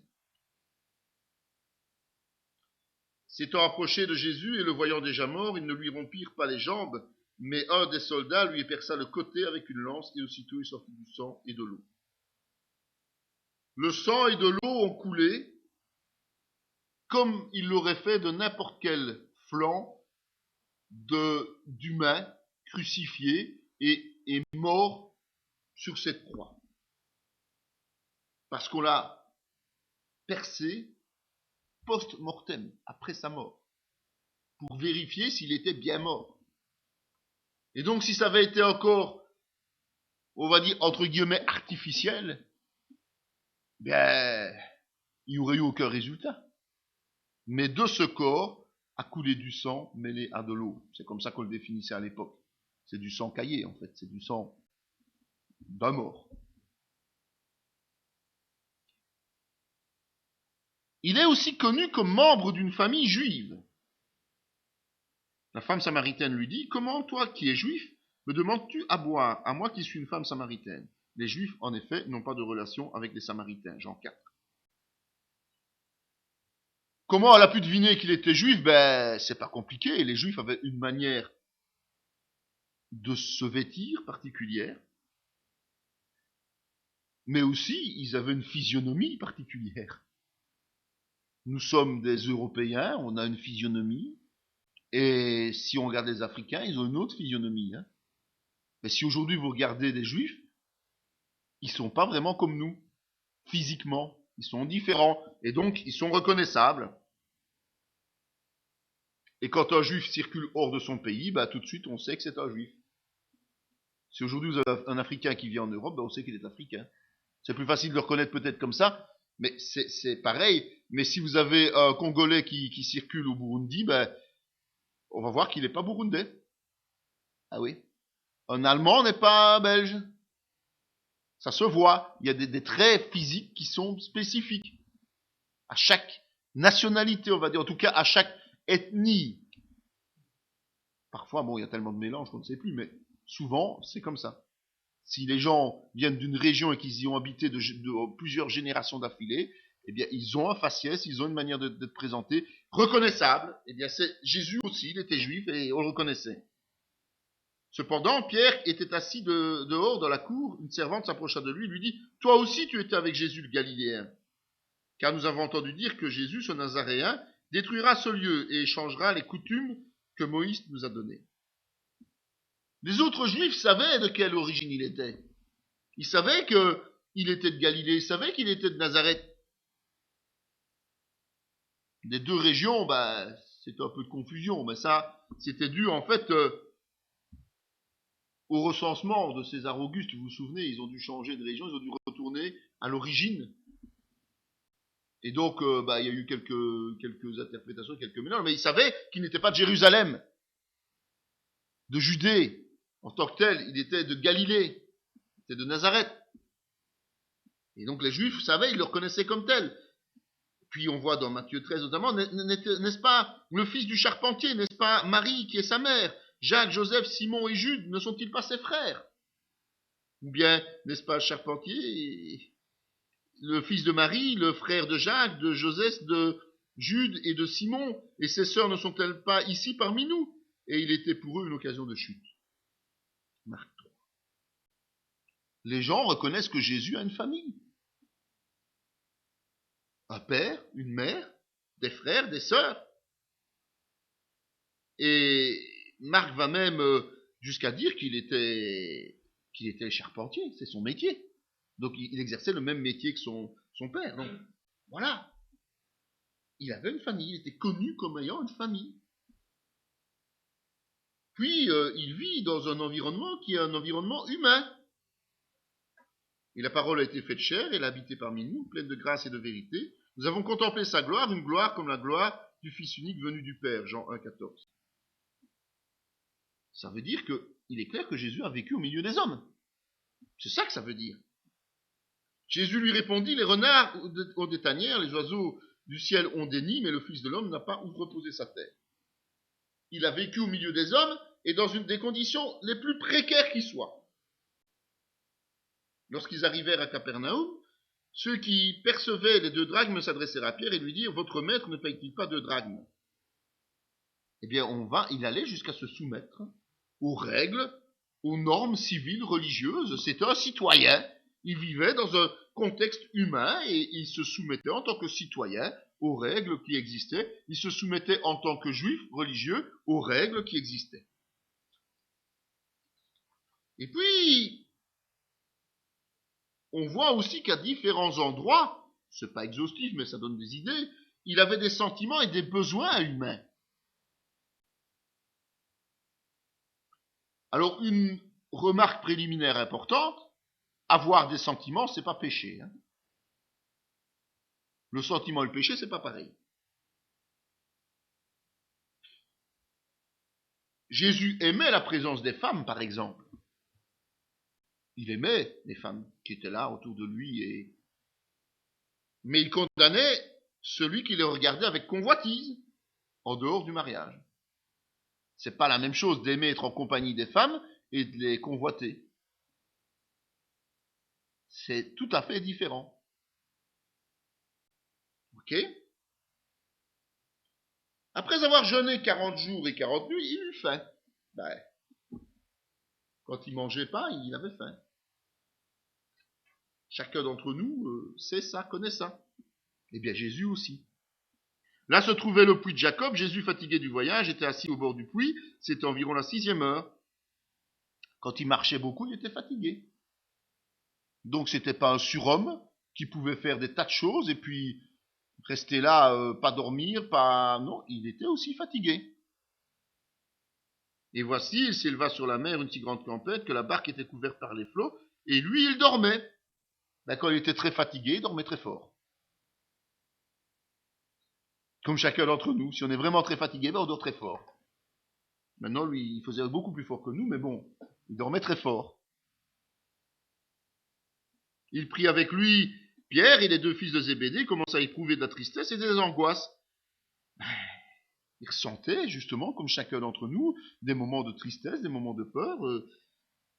S'étant approché de Jésus et le voyant déjà mort, ils ne lui rompirent pas les jambes, mais un des soldats lui éperça le côté avec une lance et aussitôt il sortit du sang et de l'eau. Le sang et de l'eau ont coulé comme il l'aurait fait de n'importe quel flanc d'humain crucifié et mort sur cette croix. Parce qu'on l'a percé post-mortem, après sa mort, pour vérifier s'il était bien mort. Et donc si ça avait été encore, on va dire, entre guillemets, artificiel, ben, il n'y aurait eu aucun résultat. Mais de ce corps a coulé du sang mêlé à de l'eau. C'est comme ça qu'on le définissait à l'époque. C'est du sang caillé, en fait. C'est du sang d'un mort. Il est aussi connu comme membre d'une famille juive. La femme samaritaine lui dit, « Comment, toi qui es juif, me demandes-tu à boire, à moi qui suis une femme samaritaine ?» Les juifs, en effet, n'ont pas de relation avec les samaritains. Jean 4. Comment elle a pu deviner qu'il était juif? Ben, c'est pas compliqué. Les juifs avaient une manière de se vêtir particulière, mais aussi ils avaient une physionomie particulière. Nous sommes des Européens, on a une physionomie, et si on regarde les Africains, ils ont une autre physionomie. Mais si aujourd'hui vous regardez des Juifs, ils sont pas vraiment comme nous, physiquement. Ils sont différents, et donc ils sont reconnaissables. Et quand un Juif circule hors de son pays, bah, tout de suite on sait que c'est un Juif. Si aujourd'hui vous avez un Africain qui vit en Europe, bah, on sait qu'il est africain. C'est plus facile de le reconnaître peut-être comme ça, mais c'est pareil. Mais si vous avez un Congolais qui circule au Burundi, ben, on va voir qu'il n'est pas burundais. Ah oui. Un Allemand n'est pas belge. Ça se voit. Il y a des traits physiques qui sont spécifiques. À chaque nationalité, on va dire, en tout cas à chaque ethnie. Parfois, bon, il y a tellement de mélange qu'on ne sait plus, mais souvent, c'est comme ça. Si les gens viennent d'une région et qu'ils y ont habité de plusieurs générations d'affilée, eh bien, ils ont un faciès, ils ont une manière d'être présentés reconnaissable. Eh bien, c'est Jésus aussi, il était juif et on le reconnaissait. Cependant, Pierre était assis dehors dans la cour. Une servante s'approcha de lui et lui dit, « Toi aussi, tu étais avec Jésus le Galiléen. Car nous avons entendu dire que Jésus, ce Nazaréen, détruira ce lieu et changera les coutumes que Moïse nous a données. » Les autres Juifs savaient de quelle origine il était. Ils savaient qu'il était de Galilée, ils savaient qu'il était de Nazareth. Des deux régions, bah, c'était un peu de confusion, mais ça, c'était dû en fait au recensement de César Auguste. Vous vous souvenez, ils ont dû changer de région, ils ont dû retourner à l'origine. Et donc, bah, il y a eu quelques interprétations, quelques mélanges, mais ils savaient qu'il n'était pas de Jérusalem, de Judée. En tant que tel, il était de Galilée, il était de Nazareth. Et donc les Juifs savaient, ils le reconnaissaient comme tel. Puis on voit dans Matthieu 13 notamment, n'est-ce pas le fils du charpentier, n'est-ce pas Marie qui est sa mère, Jacques, Joseph, Simon et Jude, ne sont-ils pas ses frères? Ou bien, n'est-ce pas le charpentier, le fils de Marie, le frère de Jacques, de Joseph, de Jude et de Simon, et ses sœurs ne sont-elles pas ici parmi nous? Et il était pour eux une occasion de chute. Marc 3. Les gens reconnaissent que Jésus a une famille. Un père, une mère, des frères, des sœurs. Et Marc va même jusqu'à dire qu'il était charpentier, c'est son métier. Donc il exerçait le même métier que son père. Donc voilà. Il avait une famille, il était connu comme ayant une famille. Puis il vit dans un environnement qui est un environnement humain. Et la parole a été faite chair, elle a habité parmi nous, pleine de grâce et de vérité. Nous avons contemplé sa gloire, une gloire comme la gloire du Fils unique venu du Père, Jean 1,14. Ça veut dire qu'il est clair que Jésus a vécu au milieu des hommes. C'est ça que ça veut dire. Jésus lui répondit, les renards ont des tanières, les oiseaux du ciel ont des nids, mais le Fils de l'homme n'a pas où reposer sa tête. Il a vécu au milieu des hommes et dans des conditions les plus précaires qui soient. Lorsqu'ils arrivèrent à Capernaum, ceux qui percevaient les 2 drachmes s'adressèrent à Pierre et lui dirent, votre maître ne paye-t-il pas 2 drachmes? Eh bien, il allait jusqu'à se soumettre aux règles, aux normes civiles, religieuses. C'était un citoyen. Il vivait dans un contexte humain et il se soumettait en tant que citoyen aux règles qui existaient. Il se soumettait en tant que juif religieux aux règles qui existaient. Et puis, on voit aussi qu'à différents endroits, c'est pas exhaustif mais ça donne des idées, il avait des sentiments et des besoins humains. Alors, une remarque préliminaire importante, avoir des sentiments, c'est pas péché. Hein. Le sentiment et le péché, c'est pas pareil. Jésus aimait la présence des femmes, par exemple. Il aimait les femmes qui étaient là autour de lui, mais il condamnait celui qui les regardait avec convoitise, en dehors du mariage. C'est pas la même chose d'aimer être en compagnie des femmes et de les convoiter. C'est tout à fait différent. Ok? Après avoir jeûné 40 jours et 40 nuits, il eut faim. Quand il mangeait pas, il avait faim. Chacun d'entre nous sait ça, connaît ça. Eh bien, Jésus aussi. Là se trouvait le puits de Jacob. Jésus, fatigué du voyage, était assis au bord du puits. C'était environ la 6e heure. Quand il marchait beaucoup, il était fatigué. Donc, c'était pas un surhomme qui pouvait faire des tas de choses et puis rester là, pas dormir, pas... Non, il était aussi fatigué. Et voici, il s'éleva sur la mer une si grande tempête que la barque était couverte par les flots, et lui, il dormait. Quand il était très fatigué, il dormait très fort. Comme chacun d'entre nous, si on est vraiment très fatigué, on dort très fort. Maintenant, lui, il faisait beaucoup plus fort que nous, mais bon, il dormait très fort. Il prit avec lui Pierre et les 2 fils de Zébédée, commença à éprouver de la tristesse et des angoisses. Il ressentait, justement, comme chacun d'entre nous, des moments de tristesse, des moments de peur.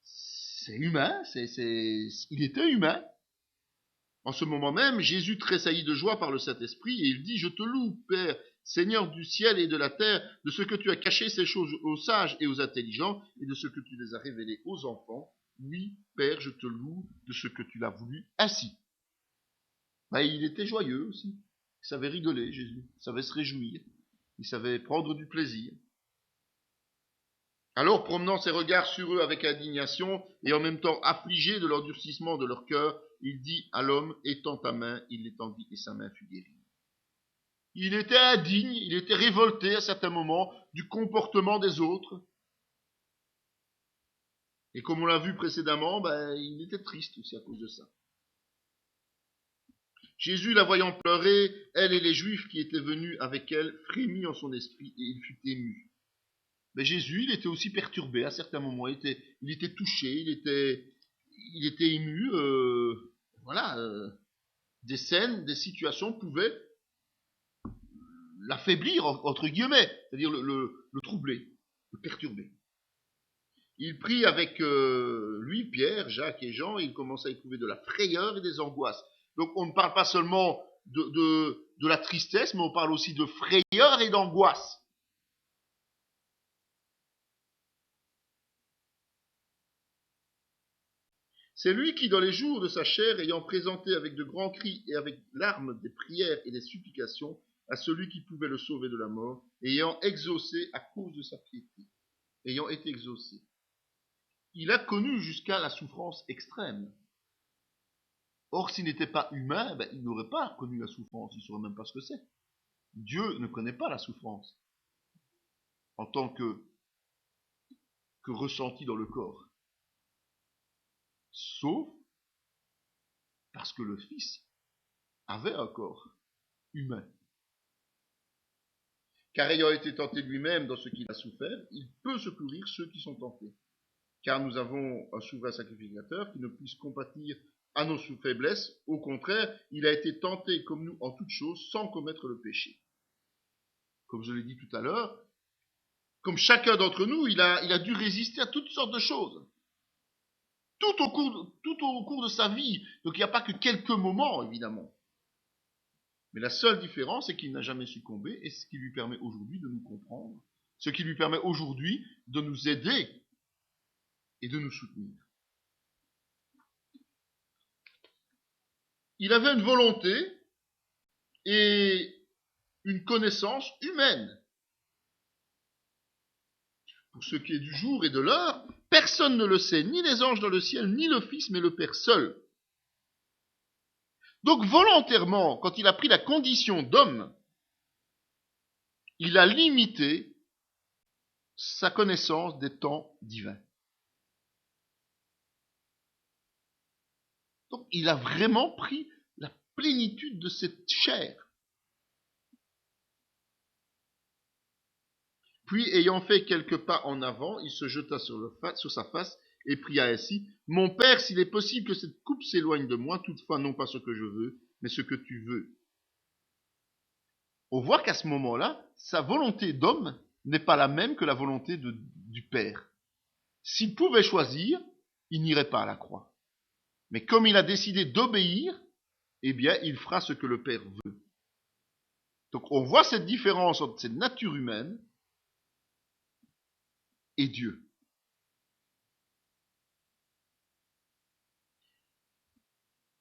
C'est humain, il était humain. En ce moment même, Jésus tressaillit de joie par le Saint-Esprit et il dit, je te loue, Père, Seigneur du ciel et de la terre, de ce que tu as caché ces choses aux sages et aux intelligents et de ce que tu les as révélées aux enfants. Oui, Père, je te loue de ce que tu l'as voulu ainsi. Il était joyeux aussi. Il savait rigoler, Jésus. Il savait se réjouir. Il savait prendre du plaisir. Alors, promenant ses regards sur eux avec indignation et en même temps affligé de l'endurcissement de leur cœur, il dit à l'homme, étends ta main, il l'étendit et sa main fut guérie. Il était indigne, il était révolté à certains moments du comportement des autres. Et comme on l'a vu précédemment, il était triste aussi à cause de ça. Jésus, la voyant pleurer, elle et les Juifs qui étaient venus avec elle, frémit en son esprit et il fut ému. Mais Jésus, il était aussi perturbé à certains moments. Il était touché, il était ému. Des scènes, des situations pouvaient l'affaiblir, entre guillemets, c'est-à-dire le troubler, le perturber. Il prit avec lui, Pierre, Jacques et Jean, et il commença à éprouver de la frayeur et des angoisses. Donc on ne parle pas seulement de la tristesse, mais on parle aussi de frayeur et d'angoisse. C'est lui qui, dans les jours de sa chair, ayant présenté avec de grands cris et avec larmes des prières et des supplications à celui qui pouvait le sauver de la mort, ayant exaucé à cause de sa piété, ayant été exaucé. Il a connu jusqu'à la souffrance extrême. Or, s'il n'était pas humain, il n'aurait pas connu la souffrance, il ne saurait même pas ce que c'est. Dieu ne connaît pas la souffrance en tant que ressenti dans le corps. Sauf parce que le Fils avait un corps humain. car ayant été tenté lui-même dans ce qu'il a souffert, il peut secourir ceux qui sont tentés. Car nous avons un souverain sacrificateur qui ne puisse compatir à nos faiblesses. Au contraire, il a été tenté comme nous en toutes choses, sans commettre le péché. Comme je l'ai dit tout à l'heure, comme chacun d'entre nous, il a dû résister à toutes sortes de choses. Tout au cours de sa vie. Donc il n'y a pas que quelques moments, évidemment. Mais la seule différence, c'est qu'il n'a jamais succombé, et ce qui lui permet aujourd'hui de nous comprendre, ce qui lui permet aujourd'hui de nous aider et de nous soutenir. Il avait une volonté et une connaissance humaine. Pour ce qui est du jour et de l'heure, personne ne le sait, ni les anges dans le ciel, ni le Fils, mais le Père seul. Donc volontairement, quand il a pris la condition d'homme, il a limité sa connaissance des temps divins. Donc il a vraiment pris la plénitude de cette chair. Puis, ayant fait quelques pas en avant, il se jeta sur sa face et pria ainsi, « Mon Père, s'il est possible que cette coupe s'éloigne de moi, toutefois non pas ce que je veux, mais ce que tu veux. » On voit qu'à ce moment-là, sa volonté d'homme n'est pas la même que la volonté du Père. S'il pouvait choisir, il n'irait pas à la croix. Mais comme il a décidé d'obéir, eh bien, il fera ce que le Père veut. Donc on voit cette différence entre cette nature humaine et Dieu.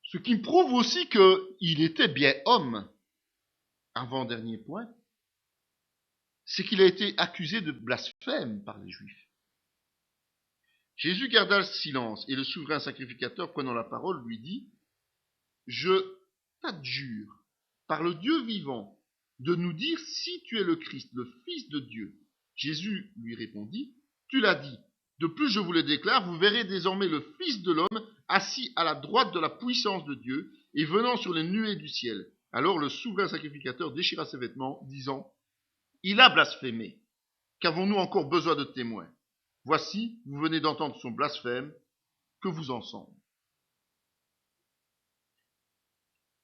Ce qui prouve aussi qu'il était bien homme. Avant-dernier point, c'est qu'il a été accusé de blasphème par les Juifs. Jésus garda le silence et le souverain sacrificateur, prenant la parole, lui dit, « Je t'adjure, par le Dieu vivant, de nous dire si tu es le Christ, le Fils de Dieu. » Jésus lui répondit, « Tu l'as dit. De plus, je vous le déclare, vous verrez désormais le Fils de l'homme assis à la droite de la puissance de Dieu et venant sur les nuées du ciel. » Alors le souverain sacrificateur déchira ses vêtements, disant, « Il a blasphémé. Qu'avons-nous encore besoin de témoins? Voici, vous venez d'entendre son blasphème, que vous en semble. »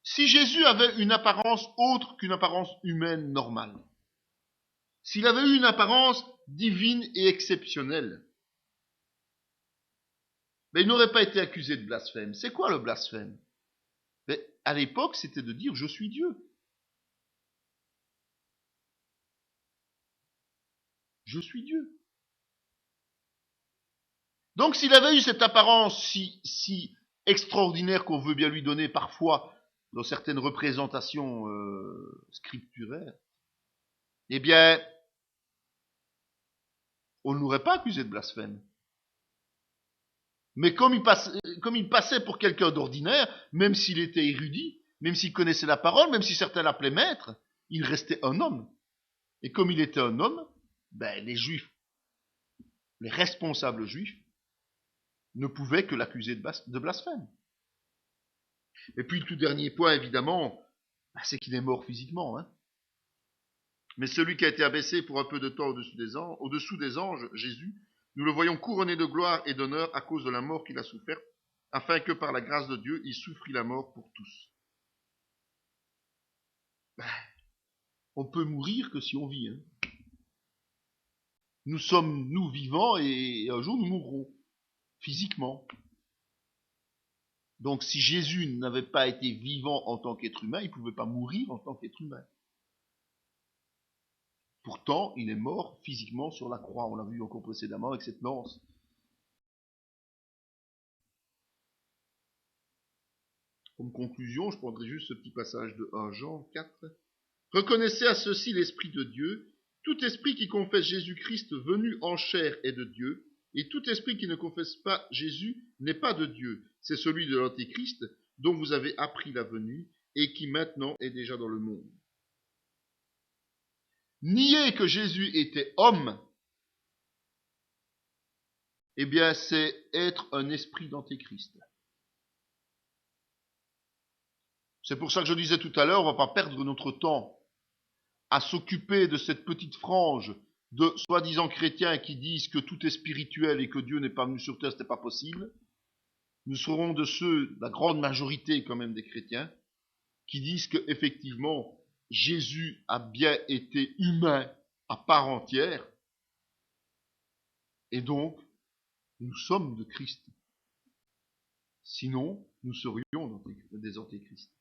Si Jésus avait une apparence autre qu'une apparence humaine normale, s'il avait eu une apparence divine et exceptionnelle, mais il n'aurait pas été accusé de blasphème. C'est quoi le blasphème? Mais à l'époque, c'était de dire « je suis Dieu ». Je suis Dieu. Donc s'il avait eu cette apparence si extraordinaire qu'on veut bien lui donner parfois dans certaines représentations scripturaires, eh bien, on ne l'aurait pas accusé de blasphème. Mais comme il passait pour quelqu'un d'ordinaire, même s'il était érudit, même s'il connaissait la parole, même si certains l'appelaient maître, il restait un homme. Et comme il était un homme, ben, les Juifs, les responsables juifs, ne pouvaient que l'accuser de blasphème. Et puis le tout dernier point, évidemment, c'est qu'il est mort physiquement. Mais celui qui a été abaissé pour un peu de temps au-dessous des anges, Jésus, nous le voyons couronné de gloire et d'honneur à cause de la mort qu'il a soufferte, afin que par la grâce de Dieu, il souffrit la mort pour tous. On peut mourir que si on vit. Nous sommes, nous, vivants et un jour nous mourrons, physiquement. Donc si Jésus n'avait pas été vivant en tant qu'être humain, il ne pouvait pas mourir en tant qu'être humain. Pourtant, il est mort physiquement sur la croix. On l'a vu encore précédemment avec cette lance. Comme conclusion, je prendrai juste ce petit passage de 1 Jean 4. « Reconnaissez à ceci l'Esprit de Dieu. Tout esprit qui confesse Jésus-Christ venu en chair est de Dieu, et tout esprit qui ne confesse pas Jésus n'est pas de Dieu. C'est celui de l'Antéchrist dont vous avez appris la venue et qui maintenant est déjà dans le monde. » Nier que Jésus était homme, eh bien c'est être un esprit d'Antéchrist. C'est pour ça que je disais tout à l'heure, on ne va pas perdre notre temps à s'occuper de cette petite frange de soi-disant chrétiens qui disent que tout est spirituel et que Dieu n'est pas venu sur terre, ce n'est pas possible. Nous serons de ceux, la grande majorité quand même des chrétiens, qui disent qu'effectivement, Jésus a bien été humain à part entière, et donc, nous sommes de Christ. Sinon, nous serions des antéchrists.